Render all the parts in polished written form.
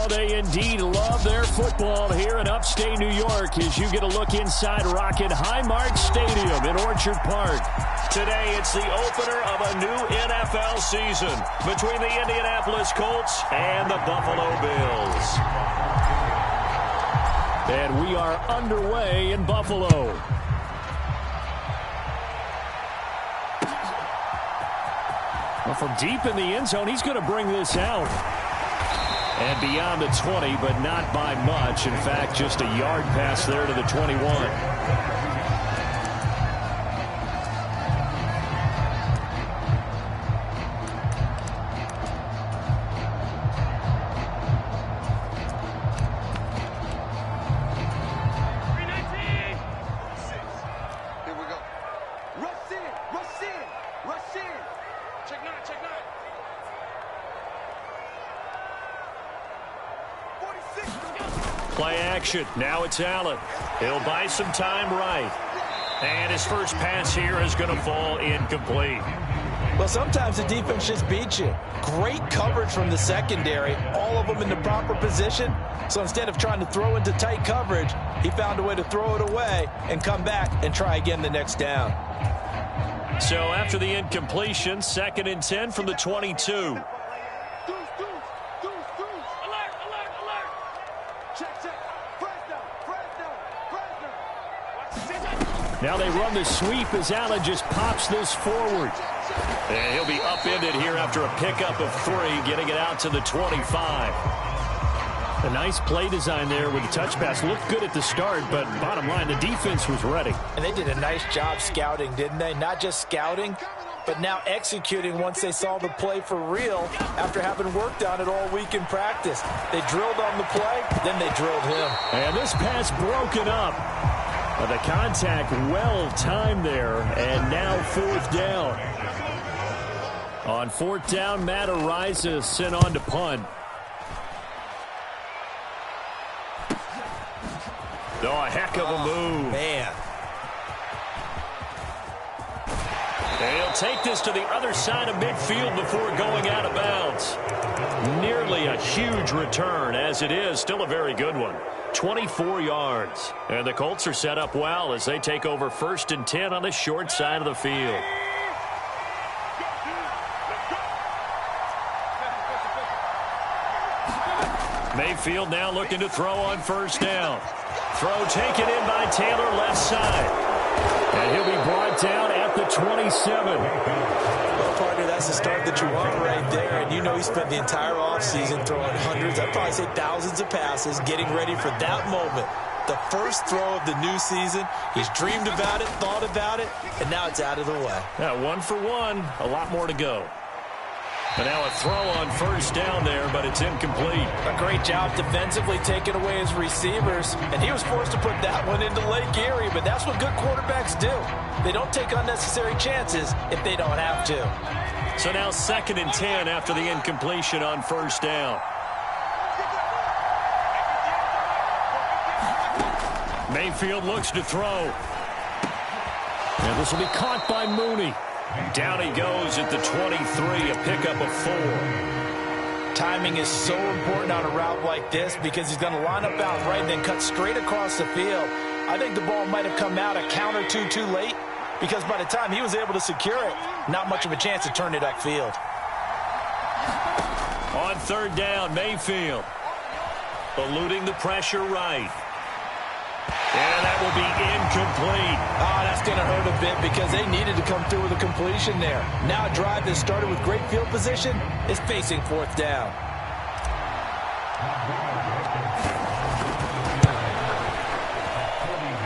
Oh, they indeed love their football here in upstate New York as you get a look inside Rocket Highmark Stadium in Orchard Park. Today, it's the opener of a new NFL season between the Indianapolis Colts and the Buffalo Bills. And we are underway in Buffalo. Well, from deep in the end zone, he's going to bring this out. And beyond the 20, but not by much. In fact, just a yard pass there to the 21. Play action. Now it's Allen. He'll buy some time right. And his first pass here is going to fall incomplete. Well, sometimes the defense just beats you. Great coverage from the secondary. All of them in the proper position. So instead of trying to throw into tight coverage, he found a way to throw it away and come back and try again the next down. So after the incompletion, 2nd and 10 from the 22. Now they run the sweep as Allen just pops this forward. And he'll be upended here after a pickup of 3, getting it out to the 25. A nice play design there with the touch pass. Looked good at the start, but bottom line, the defense was ready. And they did a nice job scouting, didn't they? Not just scouting, but now executing once they saw the play for real after having worked on it all week in practice. They drilled on the play, then they drilled him. And this pass broken up. The contact well timed there, and now 4th down. On 4th down, Matt Araiza sent on to punt. Oh, a heck of a move. Man. And he'll take this to the other side of midfield before going out of bounds. Nearly a huge return, as it is. Still a very good one. 24 yards. And the Colts are set up well as they take over 1st and 10 on the short side of the field. Mayfield now looking to throw on 1st down. Throw taken in by Taylor left side. And he'll be brought down at the 27. Well, partner, that's the start that you want right there. And you know he spent the entire offseason throwing hundreds, I'd probably say thousands of passes, getting ready for that moment. The first throw of the new season. He's dreamed about it, thought about it, and now it's out of the way. Yeah, 1 for 1. A lot more to go. And now a throw on 1st down there, but it's incomplete. A great job defensively taking away his receivers. And he was forced to put that one into Lake Erie, but that's what good quarterbacks do. They don't take unnecessary chances if they don't have to. So now 2nd and 10 after the incompletion on 1st down. Mayfield looks to throw. And this will be caught by Mooney. Down he goes at the 23, a pickup of 4. Timing is so important on a route like this because he's going to line up out right and then cut straight across the field. I think the ball might have come out a count or two too late because by the time he was able to secure it, not much of a chance to turn it upfield. On 3rd down, Mayfield eluding the pressure right. And that will be incomplete. Oh, that's going to hurt a bit because they needed to come through with a completion there. Now a drive that started with great field position is facing 4th down.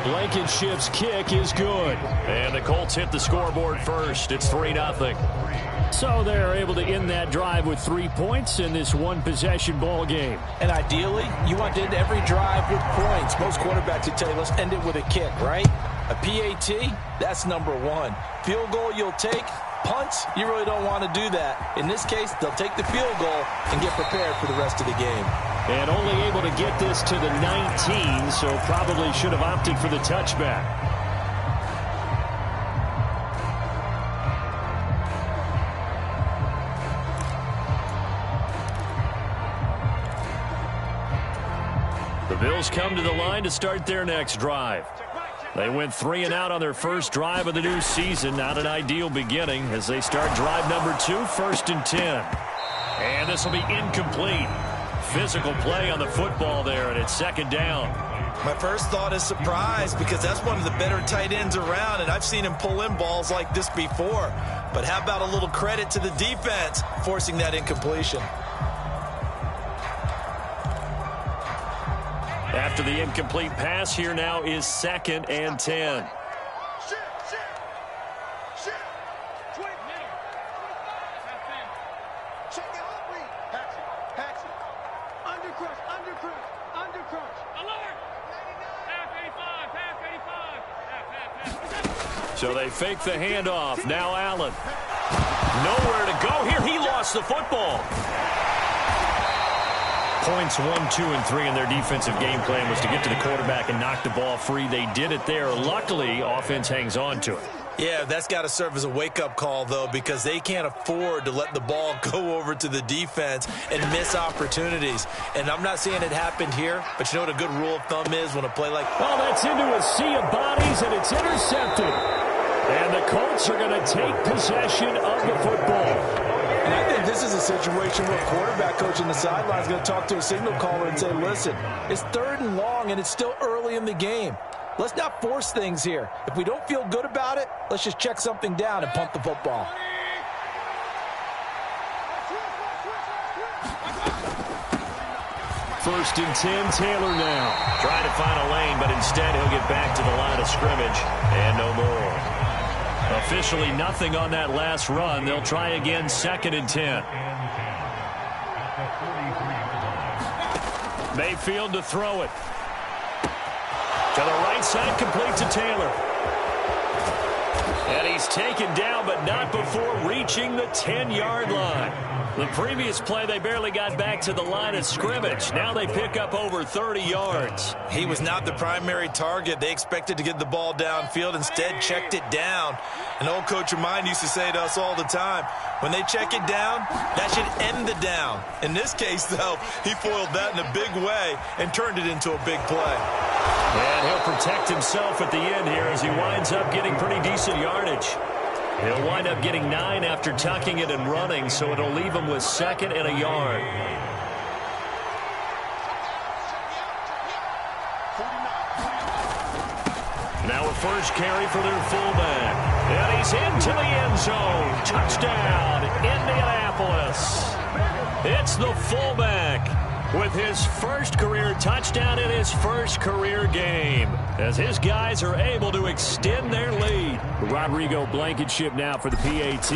Blankenship's kick is good. And the Colts hit the scoreboard first. It's 3-0. So they're able to end that drive with 3 points in this one-possession ball game. And ideally, you want to end every drive with points. Most quarterbacks would tell you, let's end it with a kick, right? A PAT, that's number 1. Field goal you'll take. Punts, you really don't want to do that. In this case, they'll take the field goal and get prepared for the rest of the game. And only able to get this to the 19, so probably should have opted for the touchback. Bills come to the line to start their next drive. They went 3 and out on their first drive of the new season. Not an ideal beginning as they start drive number 2, 1st and 10. And this will be incomplete. Physical play on the football there, and it's 2nd down. My first thought is surprise because that's one of the better tight ends around, and I've seen him pull in balls like this before. But how about a little credit to the defense forcing that incompletion? After the incomplete pass, here now is 2nd and 10. So they fake the handoff. Now Allen. Nowhere to go here. He lost the football. Points 1, 2, and 3 in their defensive game plan was to get to the quarterback and knock the ball free. They did it there. Luckily, offense hangs on to it. Yeah, that's got to serve as a wake-up call, though, because they can't afford to let the ball go over to the defense and miss opportunities. And I'm not saying it happened here, but you know what a good rule of thumb is when a play like... Well, that's into a sea of bodies, and it's intercepted. And the Colts are going to take possession of the football. And I think this is a situation where a quarterback coach in the sideline is going to talk to a signal caller and say, listen, it's 3rd and long, and it's still early in the game. Let's not force things here. If we don't feel good about it, let's just check something down and punt the football. First and 10, Taylor now. Trying to find a lane, but instead he'll get back to the line of scrimmage. And no more. Officially nothing on that last run. They'll try again, 2nd and 10. Mayfield to throw it. To the right side, complete to Taylor. And he's taken down, but not before reaching the 10-yard line. The previous play, they barely got back to the line of scrimmage. Now they pick up over 30 yards. He was not the primary target. They expected to get the ball downfield, instead checked it down. An old coach of mine used to say to us all the time, when they check it down, that should end the down. In this case, though, he foiled that in a big way and turned it into a big play. And he'll protect himself at the end here as he winds up getting pretty decent yardage. He'll wind up getting 9 after tucking it and running, so it'll leave him with 2nd and a yard. Now a first carry for their fullback. And he's into the end zone. Touchdown, Indianapolis. It's the fullback with his first career touchdown in his first career game, as his guys are able to extend their lead. Rodrigo Blankenship now for the PAT.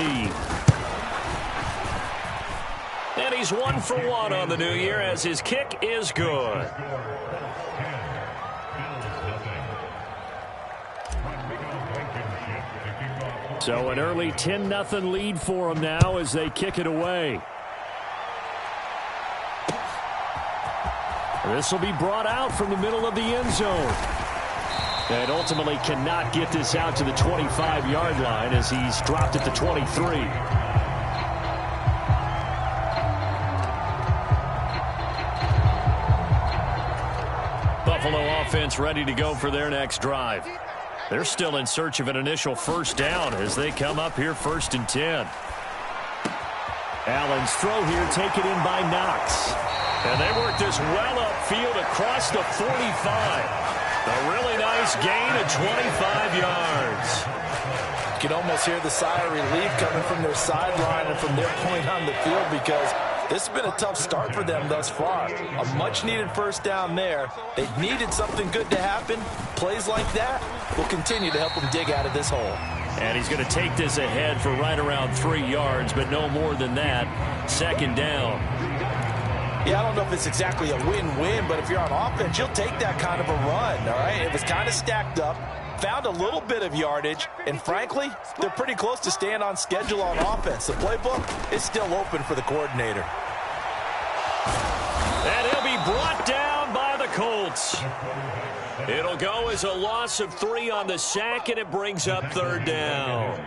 And he's 1 for 1 on the new year as his kick is good. So an early 10-0 lead for them now as they kick it away. This will be brought out from the middle of the end zone. And ultimately cannot get this out to the 25-yard line as he's dropped at the 23. Buffalo offense ready to go for their next drive. They're still in search of an initial first down as they come up here 1st and 10. Allen's throw here taken in by Knox. And they work this well upfield across the 45. A really nice gain of 25 yards. You can almost hear the sigh of relief coming from their sideline and from their point on the field because this has been a tough start for them thus far. A much-needed first down there. They needed something good to happen. Plays like that will continue to help them dig out of this hole. And he's going to take this ahead for right around 3 yards, but no more than that. 2nd down. Yeah, I don't know if it's exactly a win-win, but if you're on offense, you'll take that kind of a run, all right? It was kind of stacked up, found a little bit of yardage, and frankly, they're pretty close to staying on schedule on offense. The playbook is still open for the coordinator. And he'll be brought down by the Colts. It'll go as a loss of 3 on the sack, and it brings up 3rd down.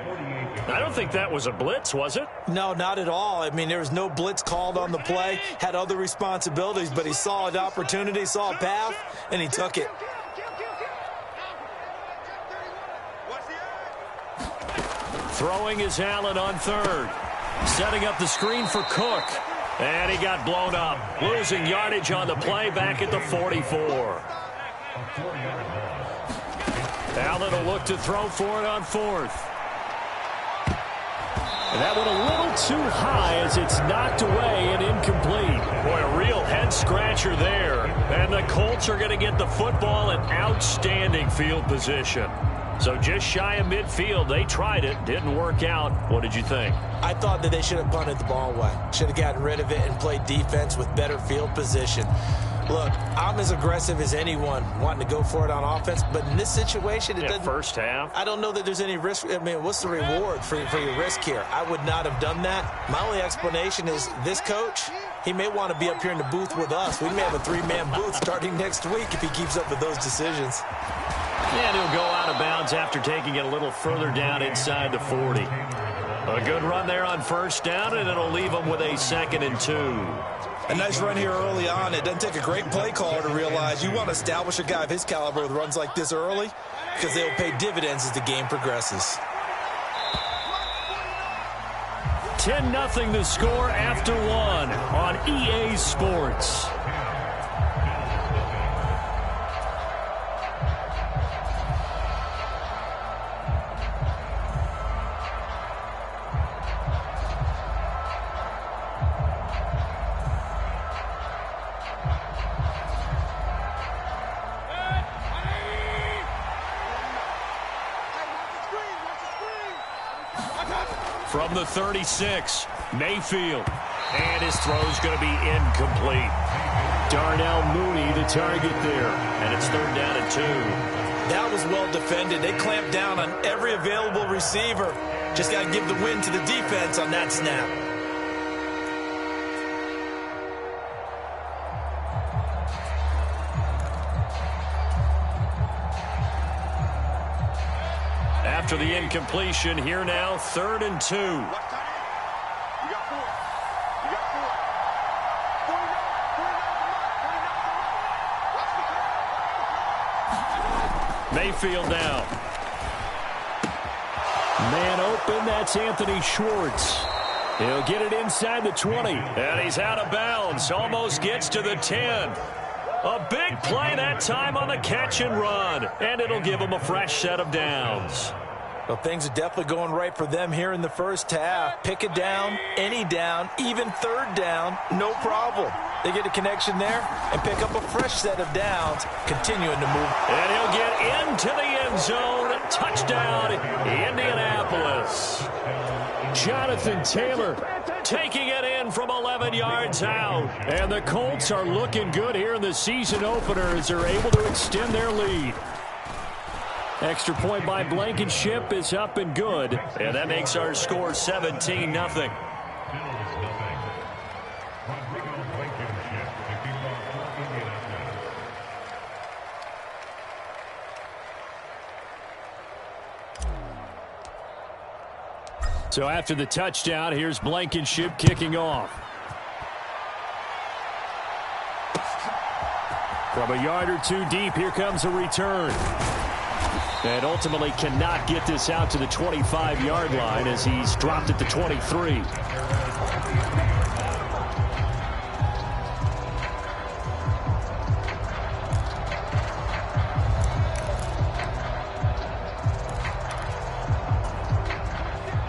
I don't think that was a blitz, was it? No, not at all. I mean, there was no blitz called on the play, had other responsibilities, but he saw an opportunity, saw a path, and he took it. Throwing is Allen on third. Setting up the screen for Cook. And he got blown up. Losing yardage on the play back at the 44. Allen will look to throw for it on fourth. And that went a little too high as it's knocked away and incomplete. Boy, a real head-scratcher there. And the Colts are going to get the football in outstanding field position. So just shy of midfield, they tried it, didn't work out. What did you think? I thought that they should have punted the ball away. Should have gotten rid of it and played defense with better field position. Look, I'm as aggressive as anyone wanting to go for it on offense, but in this situation, it doesn't. First half. I don't know that there's any risk. I mean, what's the reward for your risk here? I would not have done that. My only explanation is this coach, he may want to be up here in the booth with us. We may have a three-man booth starting next week if he keeps up with those decisions. And he'll go out of bounds after taking it a little further down inside the 40. A good run there on first down, and it'll leave him with a 2nd and 2. A nice run here early on. It doesn't take a great play caller to realize you want to establish a guy of his caliber with runs like this early because they'll pay dividends as the game progresses. 10-0 the score after one on EA Sports. From the 36, Mayfield. And his throw's going to be incomplete. Darnell Mooney, the target there. And it's 3rd down and 2. That was well defended. They clamped down on every available receiver. Just got to give the win to the defense on that snap. After the incompletion, here now, 3rd and 2. Mayfield now. Man open, that's Anthony Schwartz. He'll get it inside the 20. And he's out of bounds, almost gets to the 10. A big play that time on the catch and run. And it'll give him a fresh set of downs. Well, things are definitely going right for them here in the first half. Pick it down, any down, even 3rd down, no problem. They get a connection there and pick up a fresh set of downs, continuing to move. And he'll get into the end zone. Touchdown, Indianapolis. Jonathan Taylor taking it in from 11 yards out. And the Colts are looking good here in the season opener as they're able to extend their lead. Extra point by Blankenship is up and good. And that makes our score 17-0. So after the touchdown, here's Blankenship kicking off. From a yard or two deep, here comes a return. And ultimately cannot get this out to the 25-yard line as he's dropped at the 23.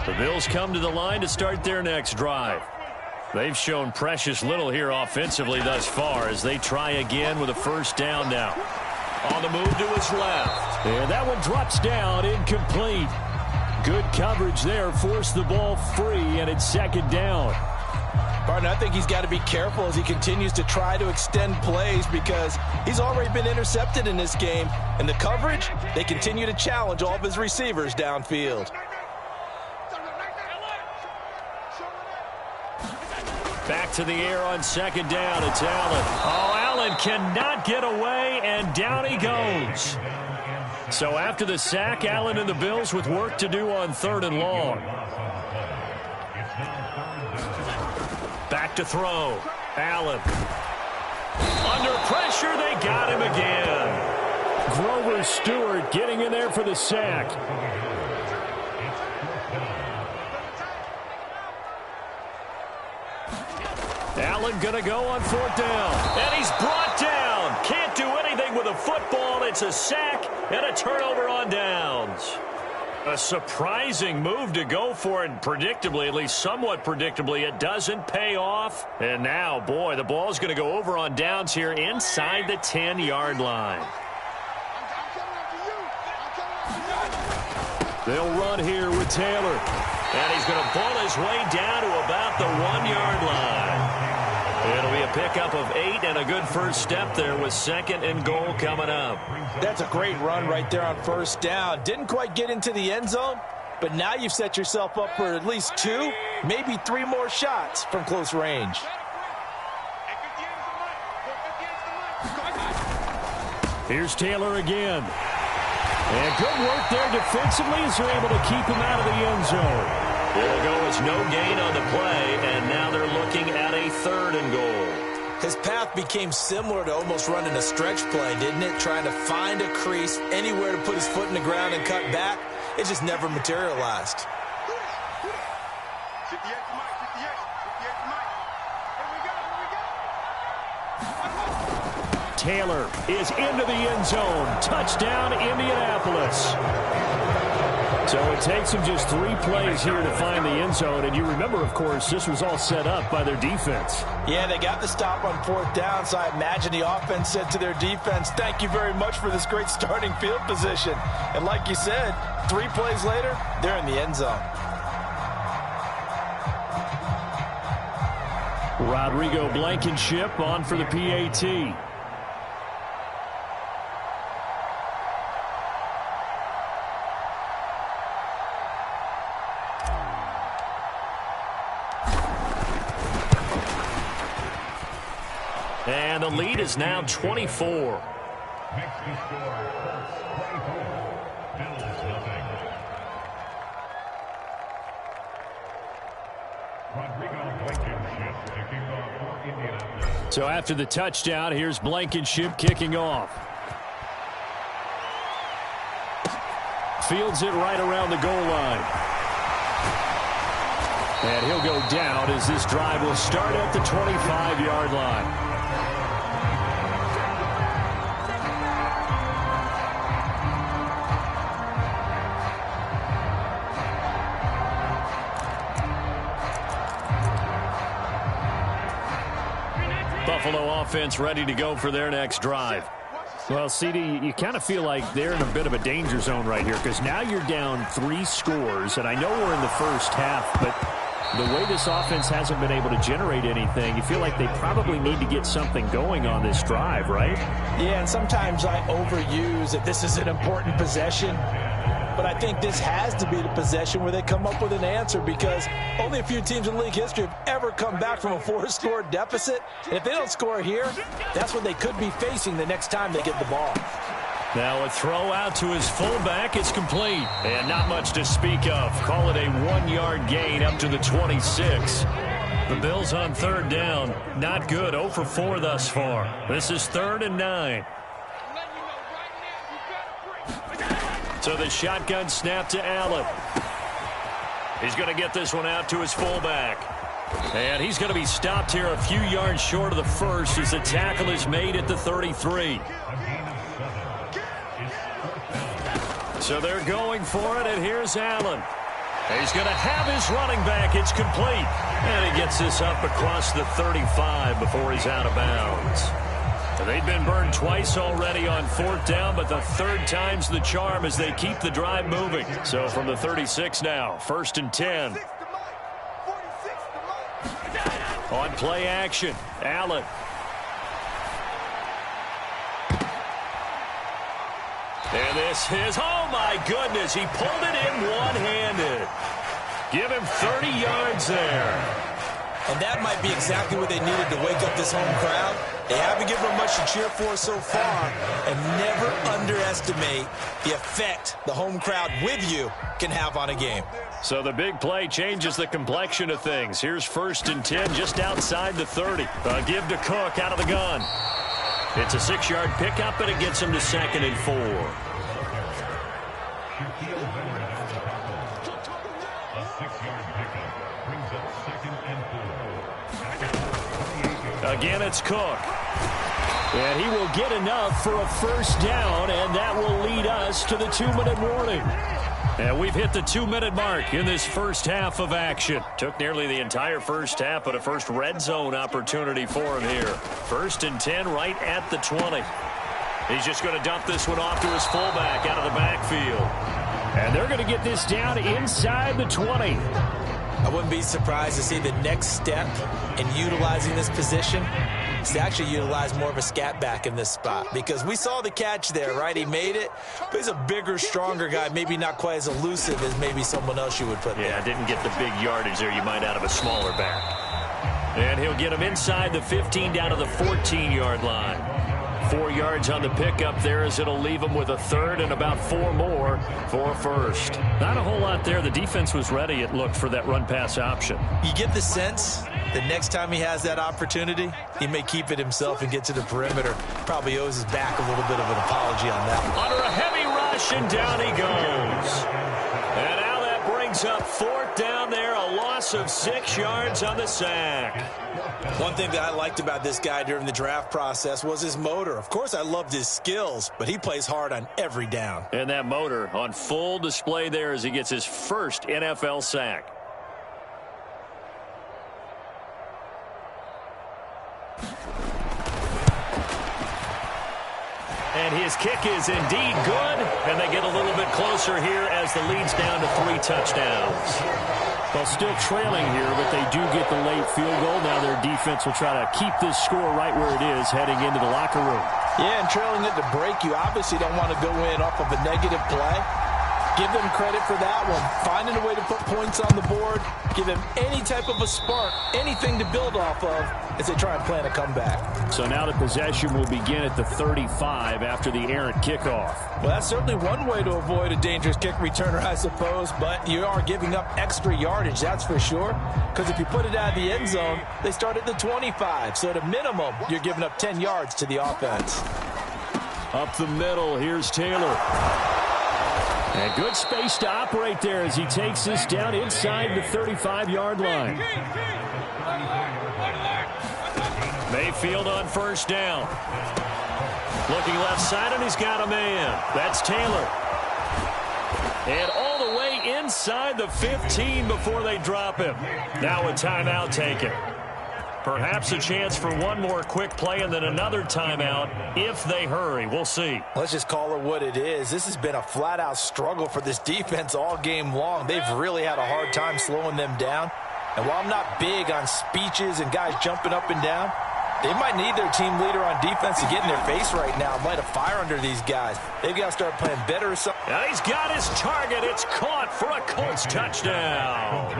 The Bills come to the line to start their next drive. They've shown precious little here offensively thus far as they try again with a first down now. On the move to his left. And that one drops down, incomplete. Good coverage there, forced the ball free, and it's 2nd down. Barton, I think he's got to be careful as he continues to try to extend plays because he's already been intercepted in this game. And the coverage, they continue to challenge all of his receivers downfield. Back to the air on 2nd down. It's Allen. Oh, Allen cannot get away, and down he goes. So after the sack, Allen and the Bills with work to do on 3rd and long. Back to throw. Allen. Under pressure, they got him again. Grover Stewart getting in there for the sack. Allen going to go on 4th down. And he's brought down. Can't do anything with a football. It's a sack and a turnover on downs. A surprising move to go for it. Predictably, at least somewhat predictably, it doesn't pay off. And now, boy, the ball's going to go over on downs here inside the 10-yard line. They'll run here with Taylor. And he's going to pull his way down to about the 1-yard line. It'll be a pickup of 8 and a good first step there with 2nd and goal coming up. That's a great run right there on 1st down. Didn't quite get into the end zone, but now you've set yourself up for at least 2, maybe 3 more shots from close range. Here's Taylor again. And good work there defensively as they're able to keep him out of the end zone. It'll go as no gain on the play, and now they're looking at a 3rd and goal. His path became similar to almost running a stretch play, didn't it? Trying to find a crease, anywhere to put his foot in the ground and cut back. It just never materialized. Taylor is into the end zone. Touchdown, Indianapolis. So it takes him just 3 plays here to find the end zone. And you remember, of course, this was all set up by their defense. Yeah, they got the stop on 4th down, so I imagine the offense said to their defense, thank you very much for this great starting field position. And like you said, 3 plays later, they're in the end zone. Rodrigo Blankenship on for the PAT. And the lead is now 24. So after the touchdown, here's Blankenship kicking off. Fields it right around the goal line. And he'll go down as this drive will start at the 25-yard line. Buffalo offense ready to go for their next drive. Well, CD, you kind of feel like they're in a bit of a danger zone right here because now you're down 3 scores, and I know we're in the first half, but the way this offense hasn't been able to generate anything, you feel like they probably need to get something going on this drive, right? Yeah, and sometimes I overuse that this is an important possession. But I think this has to be the possession where they come up with an answer because only a few teams in league history have ever come back from a 4-score deficit. And if they don't score here, that's what they could be facing the next time they get the ball. Now a throw out to his fullback is complete. And not much to speak of. Call it a 1-yard gain up to the 26. The Bills on 3rd down. Not good. 0 for 4 thus far. This is 3rd and 9. So the shotgun snap to Allen. He's going to get this one out to his fullback. And he's going to be stopped here a few yards short of the first as the tackle is made at the 33. So they're going for it, and here's Allen. He's going to have his running back. It's complete. And he gets this up across the 35 before he's out of bounds. They've been burned twice already on 4th down, but the 3rd time's the charm as they keep the drive moving. So from the 36 now, 1st and 10. On play action, Allen. And this is, oh my goodness, he pulled it in one-handed. Give him 30 yards there. And that might be exactly what they needed to wake up this home crowd. They haven't given them much to cheer for so far, and never underestimate the effect the home crowd with you can have on a game. So the big play changes the complexion of things. Here's 1st and 10 just outside the 30. A give to Cook out of the gun. It's a 6-yard pickup, and it gets him to 2nd and 4. Again, it's Cook. And he will get enough for a 1st down, and that will lead us to the 2-minute warning. And we've hit the 2-minute mark in this first half of action. Took nearly the entire first half, but a first red zone opportunity for him here. 1st and 10 right at the 20. He's just going to dump this one off to his fullback out of the backfield. And they're going to get this down inside the 20. I wouldn't be surprised to see the next step in utilizing this position is to actually utilize more of a scat back in this spot, because we saw the catch there, right? He made it, but he's a bigger, stronger guy, maybe not quite as elusive as maybe someone else you would put there. Yeah, didn't get the big yardage there you might out of a smaller back. And he'll get him inside the 15 down to the 14-yard line. 4 yards on the pickup there, as it'll leave him with a 3rd and about 4 more for a 1st. Not a whole lot there. The defense was ready, it looked, for that run-pass option. You get the sense the next time he has that opportunity, he may keep it himself and get to the perimeter. Probably owes his back a little bit of an apology on that one. Under a heavy rush, and down he goes. And now that brings up 4th down there, a loss of 6 yards on the sack. One thing that I liked about this guy during the draft process was his motor. Of course, I loved his skills, but he plays hard on every down. And that motor on full display there as he gets his first NFL sack. And his kick is indeed good, and they get a little bit closer here as the lead's down to 3 touchdowns. Well, still trailing here, but they do get the late field goal. Now their defense will try to keep this score right where it is heading into the locker room. Yeah, and trailing it to break, you obviously don't want to go in off of a negative play. Give them credit for that one. Finding a way to put points on the board. Give them any type of a spark, anything to build off of as they try and plan a comeback. So now the possession will begin at the 35 after the errant kickoff. Well, that's certainly one way to avoid a dangerous kick returner, I suppose, but you are giving up extra yardage, that's for sure, because if you put it out of the end zone, they start at the 25. So at a minimum, you're giving up 10 yards to the offense. Up the middle, here's Taylor. And good space to operate there as he takes this down inside the 35-yard line. Mayfield on 1st down. Looking left side, and he's got a man. That's Taylor. And all the way inside the 15 before they drop him. Now a timeout taken. Perhaps a chance for one more quick play and then another timeout if they hurry. We'll see. Let's just call it what it is. This has been a flat-out struggle for this defense all game long. They've really had a hard time slowing them down. And while I'm not big on speeches and guys jumping up and down, they might need their team leader on defense to get in their face right now and light a fire under these guys. They've got to start playing better or something. And he's got his target. It's caught for a Colts touchdown.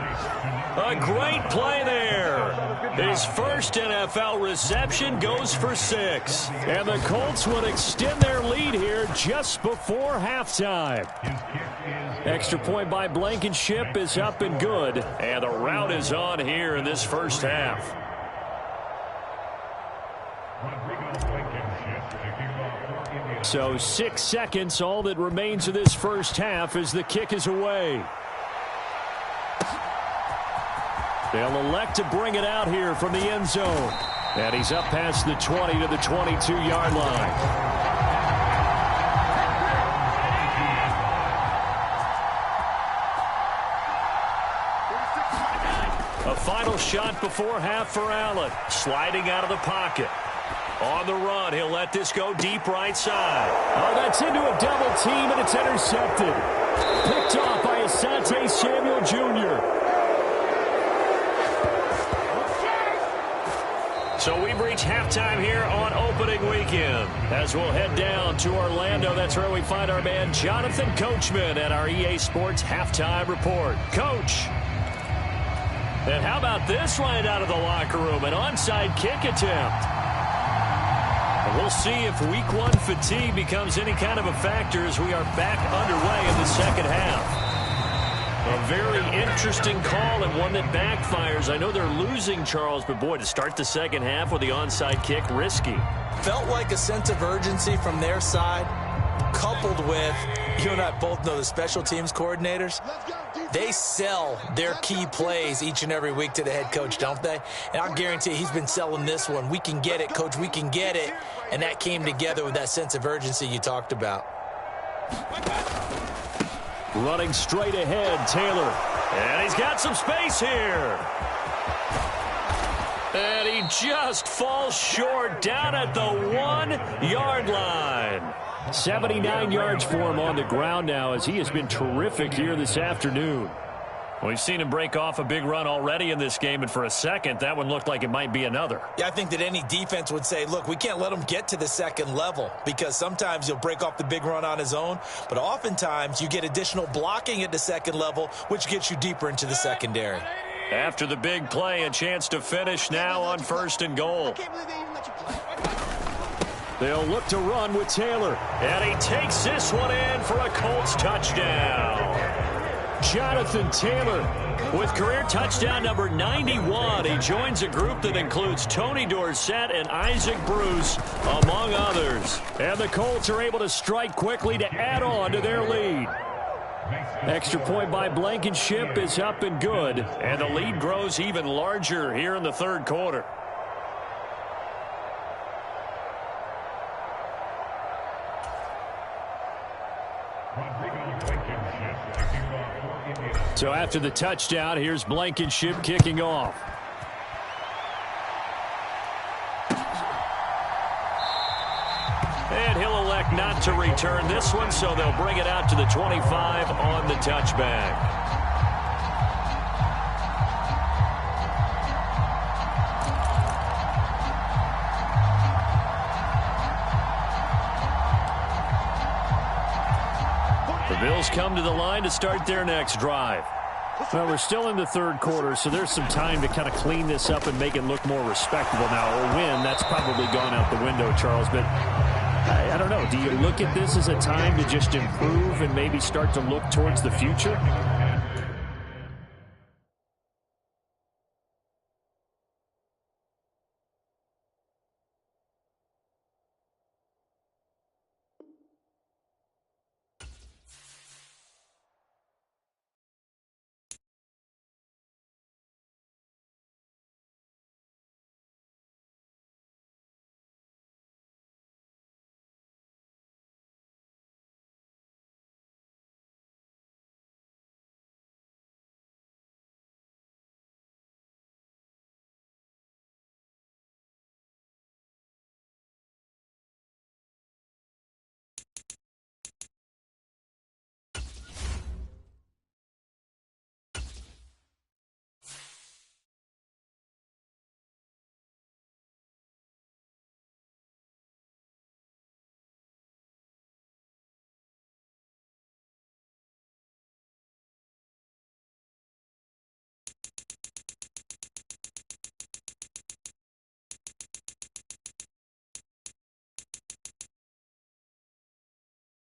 A great play there. His first NFL reception goes for 6. And the Colts would extend their lead here just before halftime. Extra point by Blankenship is up and good. And the route is on here in this first half. So 6 seconds, all that remains of this first half as the kick is away. They'll elect to bring it out here from the end zone. And he's up past the 20 to the 22-yard line. A final shot before half for Allen. Sliding out of the pocket. On the run, he'll let this go deep right side. Oh, that's into a double team, and it's intercepted. Picked off by Asante Samuel Jr. So we've reached halftime here on opening weekend. As we'll head down to Orlando, that's where we find our man Jonathan Coachman at our EA Sports Halftime Report. Coach. And how about this right out of the locker room? An onside kick attempt. And we'll see if week one fatigue becomes any kind of a factor as we are back underway in the second half. A very interesting call and one that backfires. I know they're losing, Charles, but boy, to start the second half with the onside kick, risky. Felt like a sense of urgency from their side, coupled with, you and I both know the special teams coordinators, they sell their key plays each and every week to the head coach, don't they? And I guarantee he's been selling this one. We can get it, coach, we can get it. And that came together with that sense of urgency you talked about. Running straight ahead, Taylor. And he's got some space here. And he just falls short down at the 1-yard line. 79 yards for him on the ground now as he has been terrific here this afternoon. We've seen him break off a big run already in this game, and for a second, that one looked like it might be another. Yeah, I think that any defense would say, look, we can't let him get to the second level because sometimes he'll break off the big run on his own, but oftentimes you get additional blocking at the second level, which gets you deeper into the secondary. After the big play, a chance to finish now on 1st and goal. They'll look to run with Taylor, and he takes this one in for a Colts touchdown. Jonathan Taylor with career touchdown number 91. He joins a group that includes Tony Dorsett and Isaac Bruce, among others. And the Colts are able to strike quickly to add on to their lead. Extra point by Blankenship is up and good. And the lead grows even larger here in the third quarter. So after the touchdown, here's Blankenship kicking off. And he'll elect not to return this one, so they'll bring it out to the 25 on the touchback. The Bills come to the line to start their next drive. Well, we're still in the third quarter, so there's some time to kind of clean this up and make it look more respectable. Now, a win, that's probably gone out the window, Charles, but I don't know. Do you look at this as a time to just improve and maybe start to look towards the future?